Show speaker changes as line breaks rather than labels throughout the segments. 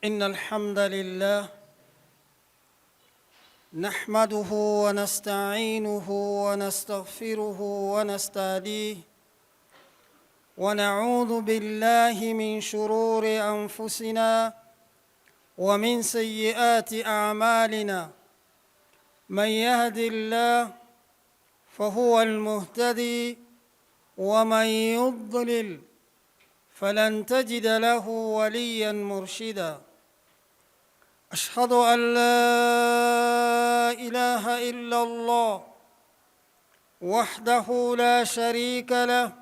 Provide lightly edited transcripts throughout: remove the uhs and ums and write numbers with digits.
إن الحمد لله نحمده ونستعينه ونستغفره ونستهديه ونعوذ بالله من شرور أنفسنا ومن سيئات أعمالنا. من يهد الله فهو المهتدي ومن يضلل فلن تجد له وليا مرشدا. أشهد أن لا إله إلا الله وحده لا شريك له،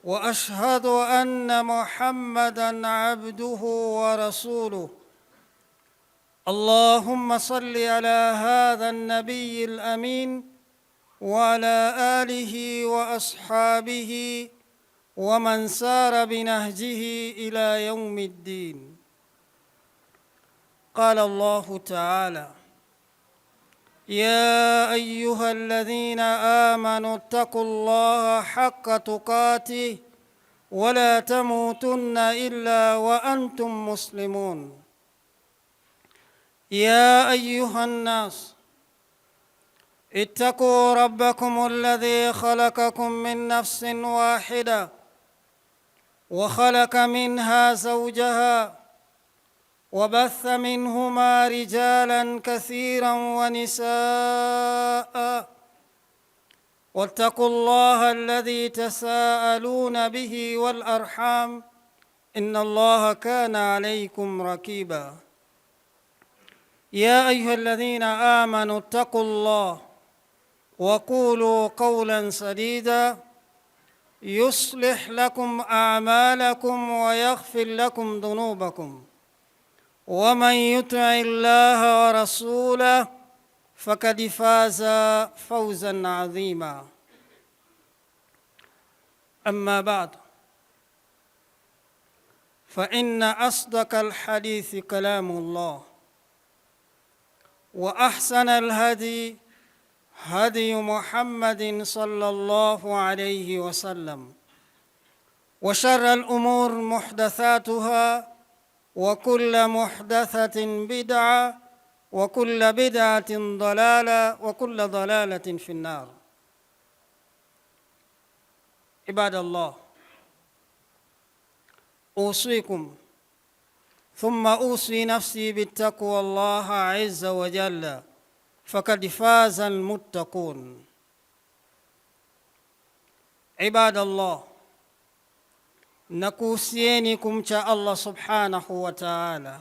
وأشهد أن محمدًا عبده ورسوله. اللهم صل على هذا النبي الأمين وعلى آله وأصحابه ومن سار بنهجه إلى يوم الدين. قال الله تعالى: يا أيها الذين آمنوا اتقوا الله حق تقاته ولا تموتن إلا وأنتم مسلمون. يا أيها الناس اتقوا ربكم الذي خلقكم من نفس واحدة وخلق منها زوجها وبث منهما رجالا كثيرا ونساء، واتقوا الله الذي تساءلون به والأرحام إن الله كان عليكم رقيبا. يا أيها الذين آمنوا اتقوا الله وقولوا قولا سديدا يصلح لكم أعمالكم ويغفر لكم ذنوبكم، ومن يطع الله ورسوله فقد فاز فوزا عظيما. أما بعد، فإن أصدق الحديث كلام الله، وأحسن الهدي هدي محمد صلى الله عليه وسلم، وشر الأمور محدثاتها، وكل محدثة بدعة، وكل بدعة ضلالة، وكل ضلالة في النار. عباد الله، أوصيكم ثم أوصي نفسي بالتقوى الله عز وجل، فقد فاز المتقون. عباد الله، nakuhusieni kumcha Allah subhanahu wa ta'ala,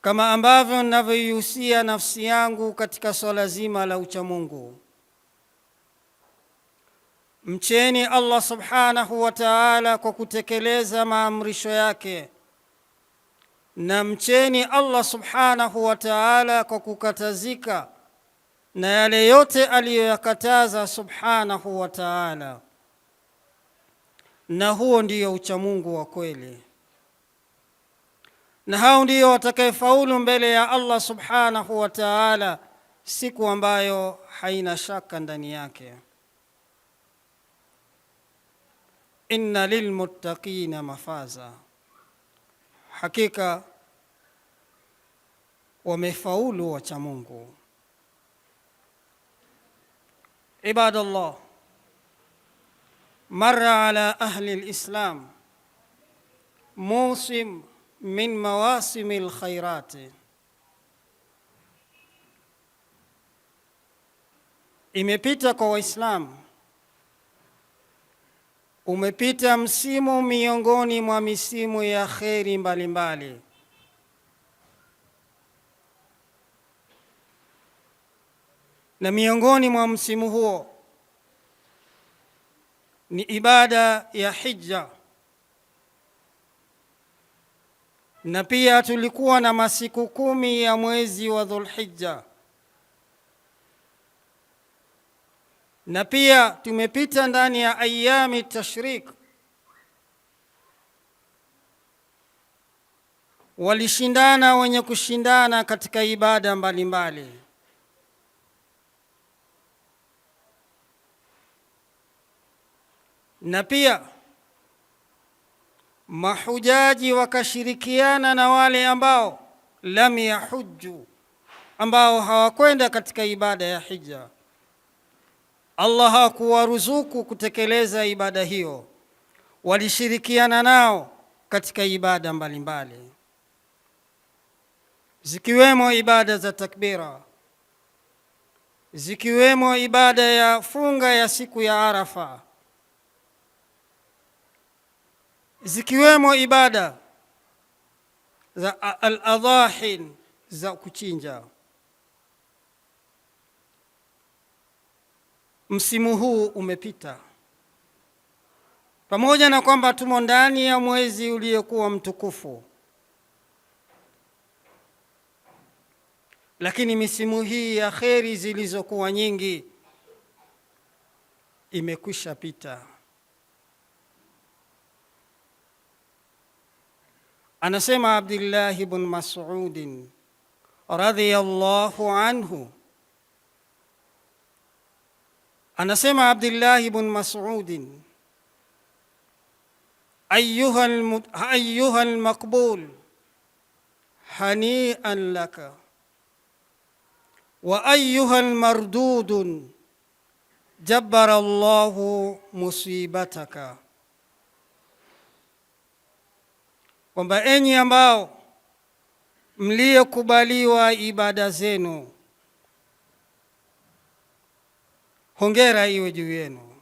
kama ambavyo ninavyoihusia nafsi yangu katika swala zima la uchamungu. Mcheni Allah subhanahu wa ta'ala kwa kutekeleza maamrisho yake, na mcheni Allah subhanahu wa ta'ala kwa kukatazika na yale yote aliyoyakataza subhanahu wa ta'ala, na huo ndiyo uchamungu wa kweli, na hao ndiyo watakayefaulu mbele ya Allah subhanahu wa ta'ala siku ambayo haina shaka ndani yake. Inna lilmuttaqina mafaza, hakika wamefaulu wachamungu. Ibadallah, مر على أهل الإسلام موسم من مواسم الخيرات. Imepita kwa Waislamu, umepita msimu miongoni mwa misimu ya kheri mbalimbali. Na miongoni mwa msimu huo ni ibada ya hija, na pia tulikuwa na masiku 10 ya mwezi wa Dhulhijja, na pia tumepita ndani ya ayami tashrik. Walishindana wenye kushindana katika ibada mbalimbali. Na pia mahujaji wakashirikiana na wale ambao lam yahujju, ambao hawakwenda katika ibada ya hija, Allah hakuwaruzuku kutekeleza ibada hiyo, walishirikiana nao katika ibada mbalimbali, zikiwemo ibada za takbira, zikiwemo ibada ya funga ya siku ya Arafa, zikiwemo ibada za al-adhahi, za kuchinja. Msimu huu umepita, pamoja na kwamba tumo ndani ya mwezi uliokuwa mtukufu, lakini misimu hii ya kheri zilizokuwa nyingi imekwisha pita. Anasema Abdullah ibn Mas'ud radhiyallahu anhu, anasema Abdullah ibn Mas'ud, ayyuha al-maqbul hani'an laka wa ayyuha al-mardud jabbara Allahu musibataka, kwamba enyi ambao mliyokubaliwa ibada zenu, hongera iwe juu yenu,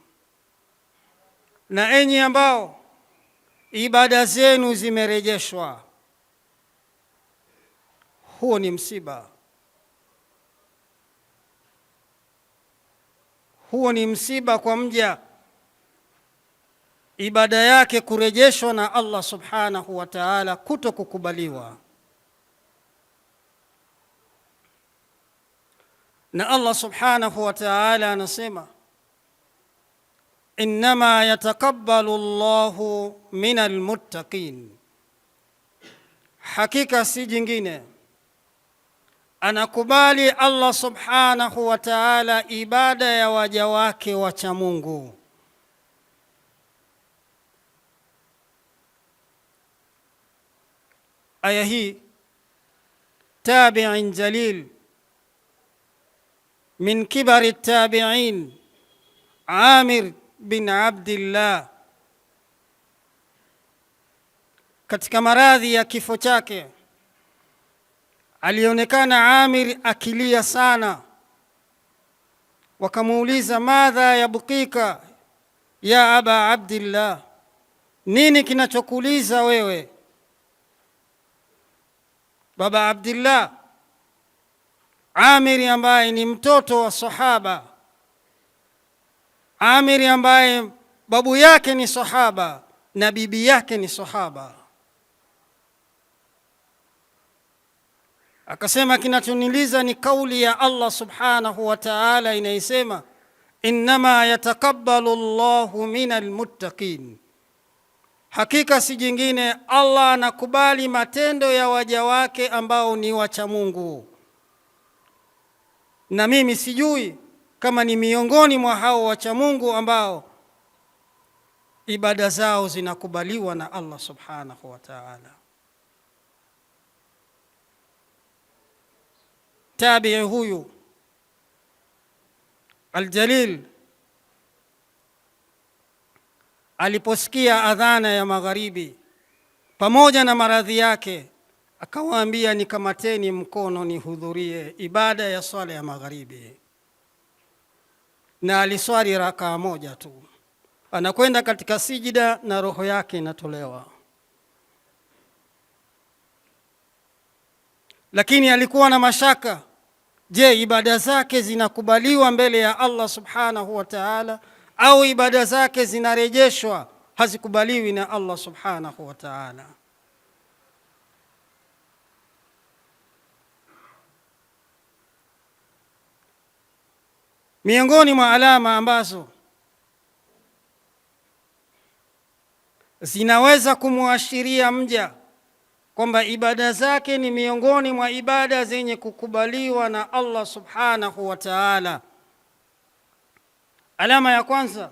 na enyi ambao ibada zenu zimerejeshwa, huo ni msiba. Huo ni msiba kwa mja, ibada yake kurejeshwa na Allah subhanahu wa ta'ala, kuto kukubaliwa. Na Allah subhanahu wa ta'ala anasema, innama yatakabbalu Allahu minal muttaqin, hakika si jingine, anakubali Allah subhanahu wa ta'ala ibada ya waja wake wacha Mungu. Aya hii tabi'in jalil min kibari tabi'in Amir bin Abdillah, katika maradhi ya kifo chake alionekana Amir akilia sana. Wakamuuliza, madha yabkika ya aba Abdillah, nini kinachokuliza wewe baba Abdillah? Amir ambaye ni mtoto wa sahaba, Amir ambaye babu yake ni sahaba na bibi yake ni sahaba. Akasema, kinachoniliza ni kauli ya Allah subhanahu wa ta'ala inayosema, innama yatakabbalu Allahu minal muttaqin, hakika si jingine Allah anakubali matendo ya waja wake ambao ni wacha Mungu. Na mimi sijui kama ni miongoni mwa hao wacha Mungu ambao ibada zao zinakubaliwa na Allah subhanahu wa ta'ala. Tabi'i huyu aljalil aliposikia adhana ya magharibi pamoja na maradhi yake, akawaambia, nikamateni mkono nihudhurie ibada ya swala ya magharibi. Na aliswali rakaa moja tu, anakwenda katika sijida na roho yake inatolewa. Lakini alikuwa na mashaka, je, ibada zake zinakubaliwa mbele ya Allah subhanahu wa ta'ala, au ibada zake zinarejeshwa, hazikubaliwi na Allah subhanahu wa ta'ala? Miongoni mwa alama ambazo zinaweza kumuashiria mja kwamba ibada zake ni miongoni mwa ibada zenye kukubaliwa na Allah subhanahu wa ta'ala, alama ya kwanza,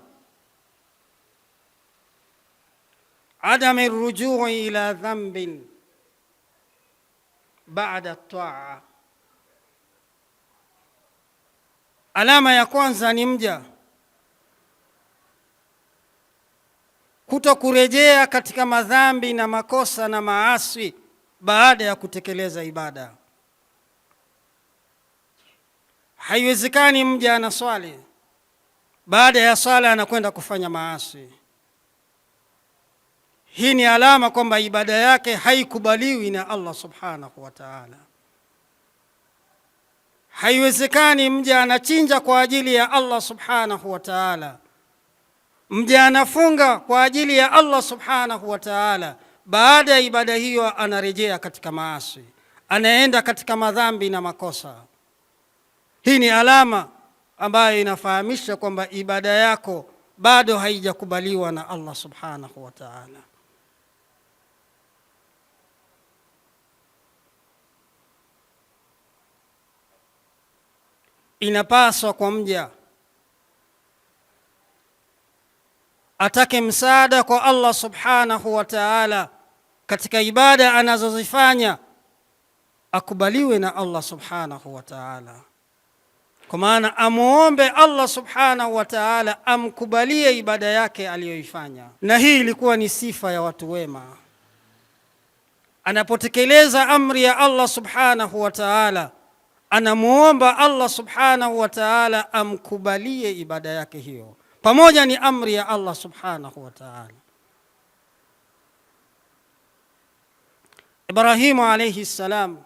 adami rujui ila dhanbin baada taa. Alama ya kwanza ni mja kutokurejea katika madhambi na makosa na maasi baada ya kutekeleza ibada. Haiwezekani mja anaswali, baada ya swala anakwenda kufanya maasi. Hii ni alama kwamba ibada yake haikubaliwi na Allah subhanahu wa ta'ala. Haiwezekani mja anachinja kwa ajili ya Allah subhanahu wa ta'ala, mja anafunga kwa ajili ya Allah subhanahu wa ta'ala, baada ya ibada hiyo anarejea katika maasi, anaenda katika madhambi na makosa. Hii ni alama ambayo inafahamisha kwamba ibada yako bado haijakubaliwa na Allah subhanahu wa ta'ala. Inapaswa kwa mja atake msaada kwa Allah subhanahu wa ta'ala katika ibada anazozifanya, akubaliwe na Allah subhanahu wa ta'ala. Kwa maana amuombe Allah subhanahu wa ta'ala amkubalie ibada yake aliyoifanya. Na hii ilikuwa ni sifa ya watu wema. Anapotekeleza amri ya Allah subhanahu wa ta'ala, anamuomba Allah subhanahu wa ta'ala amkubalie ibada yake hiyo, pamoja ni amri ya Allah subhanahu wa ta'ala. Ibrahimu alayhi salam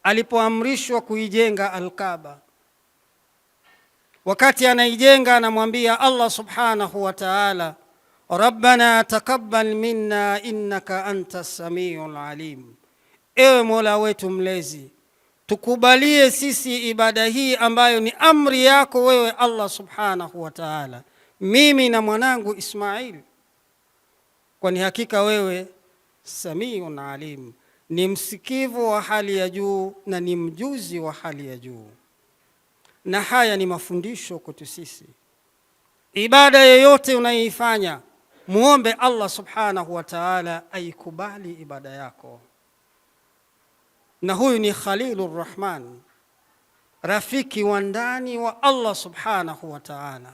alipoamrishwa kuijenga Al-Kaaba, wakati anaijenga anamwambia Allah subhanahu wa ta'ala, Rabbana taqabbal minna innaka antas samiul alim. Ewe Mola wetu mlezi, tukubalie sisi ibada hii ambayo ni amri yako wewe Allah subhanahu wa ta'ala, mimi na mwanangu Ismail, kwani hakika wewe samiun alim, ni msikivu wa hali ya juu na ni mjuzi wa hali ya juu. Na haya ni mafundisho kwetu sisi. Ibada yoyote unayoifanya, muombe Allah subhanahu wa ta'ala aikubali ibada yako. Na huyu ni Khalilur Rahman, rafiki wa ndani wa Allah subhanahu wa ta'ala.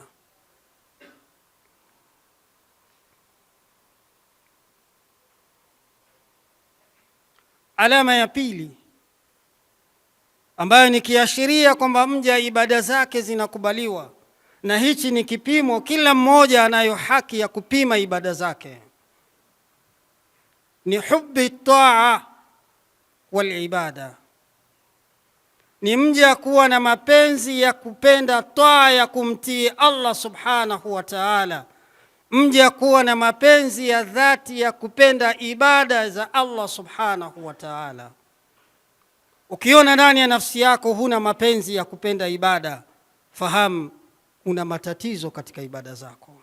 Alama ya pili ambayo ni kiashiria kwamba mja ibada zake zinakubaliwa, na hichi ni kipimo, kila mmoja anayo haki ya kupima ibada zake, ni hubbi taa wal ibada. Ni mja kuwa na mapenzi ya kupenda taa ya kumtii Allah subhanahu wa ta'ala, mja kuwa na mapenzi ya dhati ya kupenda ibada za Allah subhanahu wa ta'ala. Ukiona ndani ya nafsi yako huna mapenzi ya kupenda ibada, fahamu una matatizo katika ibada zako.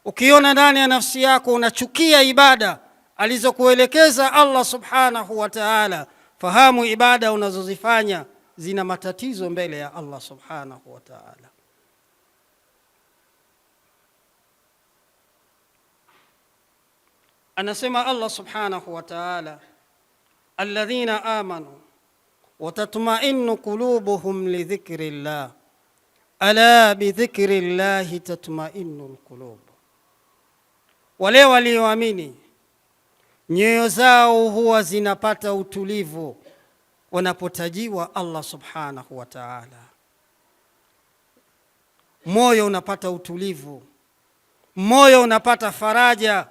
Ukiona ndani ya nafsi yako unachukia ibada alizokuelekeza Allah subhanahu wa ta'ala, fahamu ibada unazozifanya zina matatizo mbele ya Allah subhanahu wa ta'ala. Anasema Allah subhanahu wa ta'ala, alladhina amanu wa tatma'innu qulubuhum li dhikrillah ala bi dhikrillahi tatma'innul qulub. Wale walioamini nyoyo zao huwa zinapata utulivu wanapotajiwa Allah subhanahu wa ta'ala. Moyo unapata utulivu, moyo unapata faraja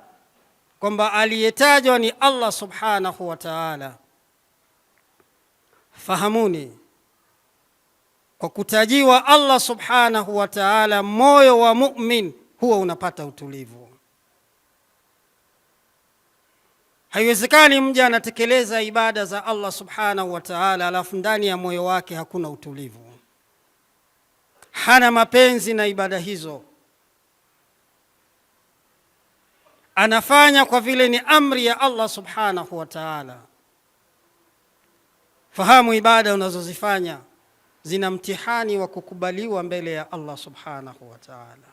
kwamba aliyetajwa ni Allah subhanahu wa ta'ala. Fahamuni, kwa kutajiwa Allah subhanahu wa ta'ala, moyo wa mu'min huwa unapata utulivu. Haiwezekani mja anatekeleza ibada za Allah subhanahu wa ta'ala alafu ndani ya moyo wake hakuna utulivu, hana mapenzi na ibada hizo, anafanya kwa vile ni amri ya Allah subhanahu wa ta'ala. Fahamu ibada unazozifanya zina mtihani wa kukubaliwa mbele ya Allah subhanahu wa ta'ala.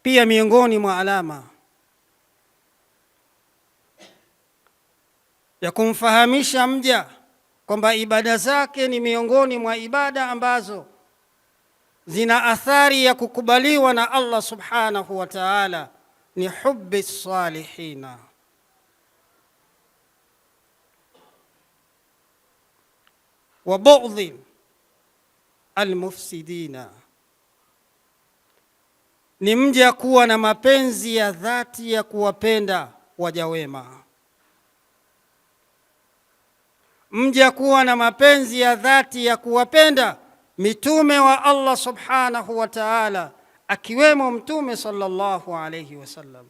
Pia miongoni mwa alama ya kumfahamisha mja kwamba ibada zake ni miongoni mwa ibada ambazo zina athari ya kukubaliwa na Allah subhanahu wa ta'ala ni hubbi salihina, wa bughdhi almufsidina, ni mja kuwa na mapenzi ya dhati ya kuwapenda waja wema, mja kuwa na mapenzi ya dhati ya kuwapenda mitume wa Allah subhanahu wa ta'ala, akiwemo Mtume sallallahu alayhi wasallam,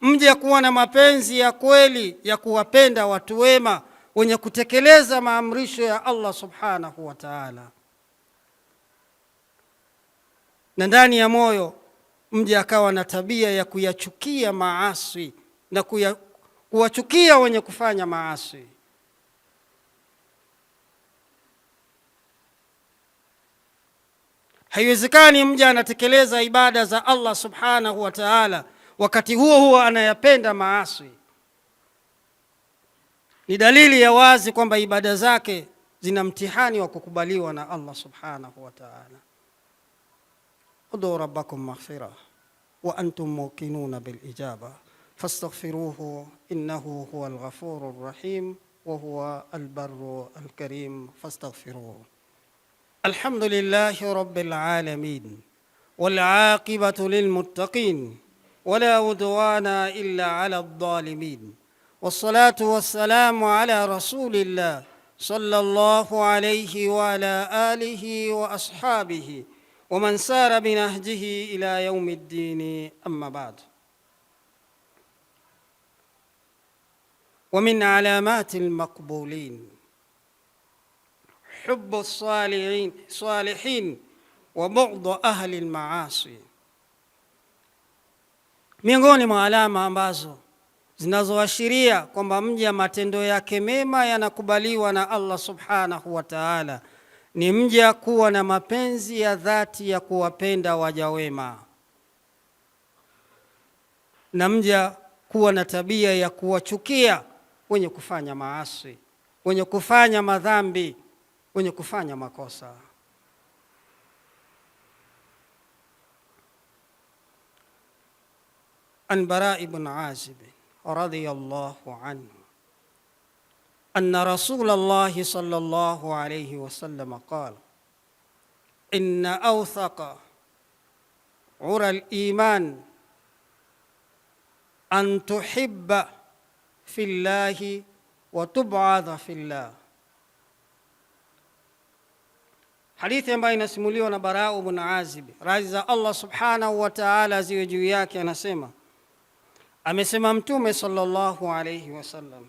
mja kuwa na mapenzi ya kweli ya kuwapenda watu wema wenye kutekeleza maamrisho ya Allah subhanahu wa ta'ala, na ndani ya moyo mja akawa na tabia ya kuyachukia maasi na kuwachukia wenye kufanya maasi. Haiwezekani mja anatekeleza ibada za Allah subhanahu wa ta'ala wakati huo huo anayapenda maasi. Ni dalili ya wazi kwamba ibada zake zina mtihani wa kukubaliwa na Allah subhanahu wa ta'ala. Ud'u rabbakum maghfira wa antum muqinuna bil ijaba fastaghfiruhu innahu huwal ghafurur rahim wa huwa al barru al karim fastaghfiruhu. الحمد لله رب العالمين والعاقبة للمتقين ولا عدوان إلا على الظالمين، والصلاة والسلام على رسول الله صلى الله عليه وعلى آله وأصحابه ومن سار بنهجه إلى يوم الدين، أما بعد. ومن علامات المقبولين حب الصالحين وبغض ahli almaasi, miongoni mwa alama ambazo zinazoashiria kwamba mja matendo yake mema yanakubaliwa na Allah subhanahu wa ta'ala ni mja kuwa na mapenzi ya dhati ya kuwapenda waja wema, na mja kuwa na tabia ya kuwachukia wenye kufanya maasi, wenye kufanya madhambi, wenye kufanya makosa. An Bara ibn Azib radhiyallahu anhu anna Rasulullah sallallahu alayhi wasallam qala inna awthaqa ura al-iman an tuhibba fillahi wa tub'adha fillah. Hadithi ambayo inasimuliwa na Bara ibn Azib, radhi za Allah subhanahu wa ta'ala ziwe juu yake, anasema, amesema Mtume sallallahu alayhi wasallam,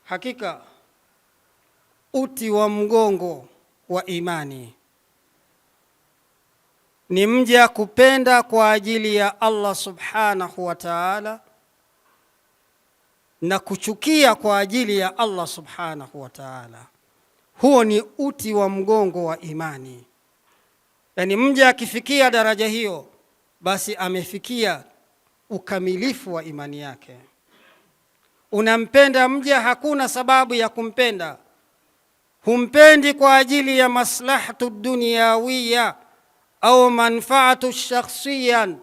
hakika uti wa mgongo wa imani ni mja kupenda kwa ajili ya Allah subhanahu wa ta'ala na kuchukia kwa ajili ya Allah subhanahu wa ta'ala. Huo ni uti wa mgongo wa imani. Yaani mja akifikia daraja hiyo, basi amefikia ukamilifu wa imani yake. Unampenda mja, hakuna sababu ya kumpenda. Humpendi kwa ajili ya maslahatu dunyawiya au manfaatu shakhsiyan.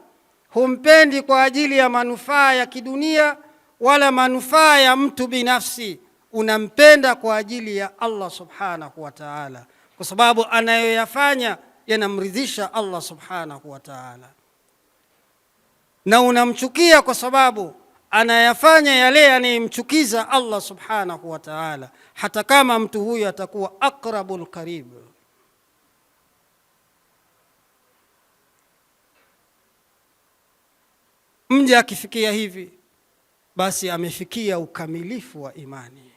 Humpendi kwa ajili ya manufaa ya kidunia wala manufaa ya mtu binafsi. Unampenda kwa ajili ya Allah subhanahu wa ta'ala, kwa sababu anayoyafanya yanamridhisha Allah subhanahu wa ta'ala, na unamchukia kwa sababu anayafanya yale yanayomchukiza Allah subhanahu wa ta'ala, hata kama mtu huyo atakuwa aqrabul qarib. Mja akifikia hivi, basi amefikia ukamilifu wa imani.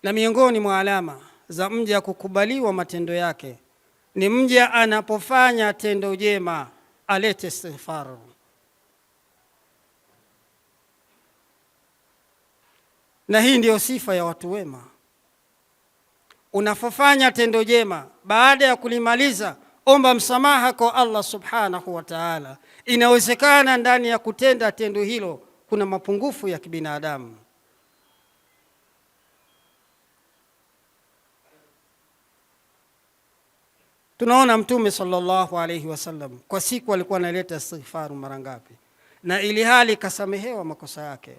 Na miongoni mwa alama za mja kukubaliwa matendo yake ni mja anapofanya tendo jema alete istighfar. Na hii ndiyo sifa ya watu wema. Unapofanya tendo jema, baada ya kulimaliza, omba msamaha kwa Allah subhanahu wa ta'ala. Inawezekana ndani ya kutenda tendo hilo kuna mapungufu ya kibinadamu. Tunaona Mtume sallallahu alayhi wasallam kwa siku alikuwa analeta istighfar mara ngapi, na ili hali kasamehewa makosa yake.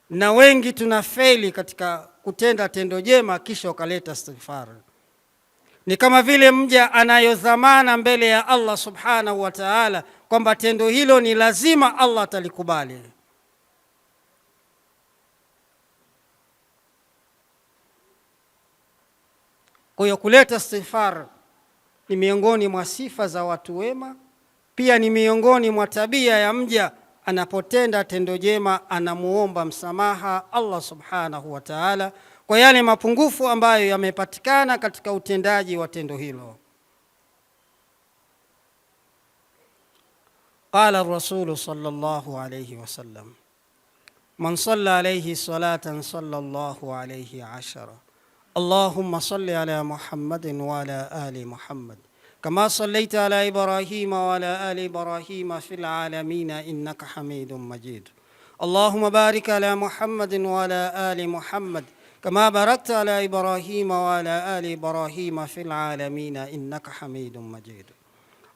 Na wengi tunafeli katika kutenda tendo jema kisha ukaleta istighfar. Ni kama vile mja anayodhamana mbele ya Allah subhanahu wa ta'ala kwamba tendo hilo ni lazima Allah atalikubali. Kwa hiyo kuleta istighfar ni miongoni mwa sifa za watu wema, pia ni miongoni mwa tabia ya mja anapotenda tendo jema, anamuomba msamaha Allah subhanahu wa ta'ala kwa yale mapungufu ambayo yamepatikana katika utendaji wa tendo hilo. Qala ar-rasul sallallahu alayhi wasallam, man salla alayhi salatan sallallahu alayhi 10. Allahumma salli ala Muhammadin wa ala ali Muhammad كما صليت على إبراهيم وعلى آل إبراهيم في العالمين إنك حميد مجيد. اللهم بارك على محمد وعلى آل محمد كما باركت على إبراهيم وعلى آل إبراهيم في العالمين إنك حميد مجيد.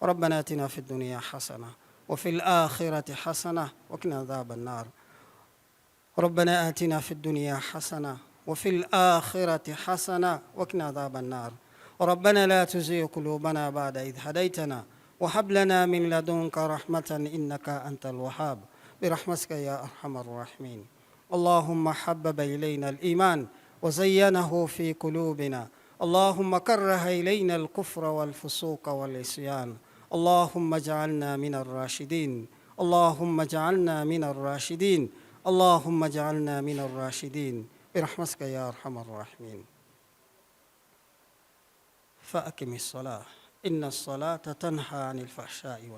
ربنا آتنا في الدنيا حسنة وفي الآخرة حسنة وقنا عذاب النار. ربنا آتنا في الدنيا حسنة وفي الآخرة حسنة وقنا عذاب النار. ربنا لا تزغ قلوبنا بعد إذ هديتنا وهب لنا من لدنك رحمة إنك أنت الوهاب برحمتك يا أرحم الراحمين. اللهم حبب إلينا الإيمان وزينه في قلوبنا. اللهم كره إلينا الكفر والفسوق والعصيان. اللهم اجعلنا من الراشدين. اللهم اجعلنا من الراشدين. اللهم اجعلنا من الراشدين برحمتك يا أرحم الراحمين. فأقم الصلاة إن الصلاة تنهى عن الفحشاء